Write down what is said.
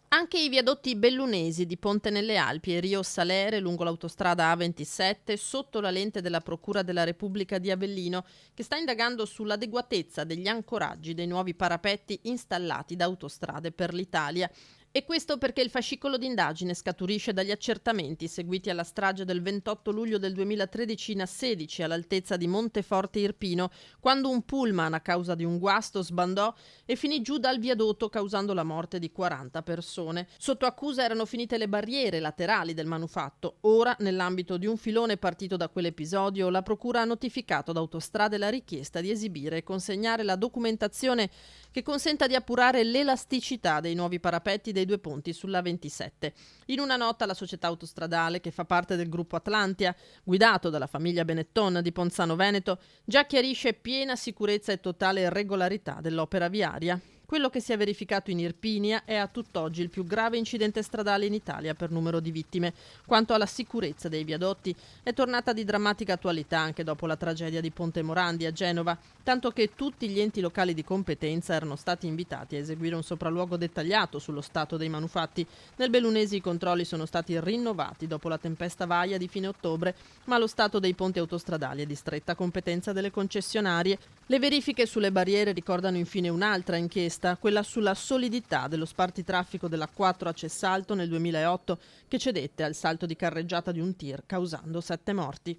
Anche i viadotti bellunesi di Ponte nelle Alpi e Rio Salere lungo l'autostrada A27 sotto la lente della Procura della Repubblica di Avellino, che sta indagando sull'adeguatezza degli ancoraggi dei nuovi parapetti installati da Autostrade per l'Italia. E questo perché il fascicolo d'indagine scaturisce dagli accertamenti seguiti alla strage del 28 luglio del 2013 in A16 all'altezza di Monteforte Irpino, quando un pullman a causa di un guasto sbandò e finì giù dal viadotto causando la morte di 40 persone. Sotto accusa erano finite le barriere laterali del manufatto. Ora, nell'ambito di un filone partito da quell'episodio, la Procura ha notificato ad Autostrade la richiesta di esibire e consegnare la documentazione che consenta di appurare l'elasticità dei nuovi parapetti dei due ponti sulla 27. In una nota la società autostradale, che fa parte del gruppo Atlantia, guidato dalla famiglia Benetton di Ponzano Veneto, già chiarisce piena sicurezza e totale regolarità dell'opera viaria. Quello che si è verificato in Irpinia è a tutt'oggi il più grave incidente stradale in Italia per numero di vittime. Quanto alla sicurezza dei viadotti, è tornata di drammatica attualità anche dopo la tragedia di Ponte Morandi a Genova, tanto che tutti gli enti locali di competenza erano stati invitati a eseguire un sopralluogo dettagliato sullo stato dei manufatti. Nel Bellunesi i controlli sono stati rinnovati dopo la tempesta Vaia di fine ottobre, ma lo stato dei ponti autostradali è di stretta competenza delle concessionarie. Le verifiche sulle barriere ricordano infine un'altra inchiesta, quella sulla solidità dello spartitraffico della 4 a Cessalto nel 2008, che cedette al salto di carreggiata di un tir, causando 7 morti.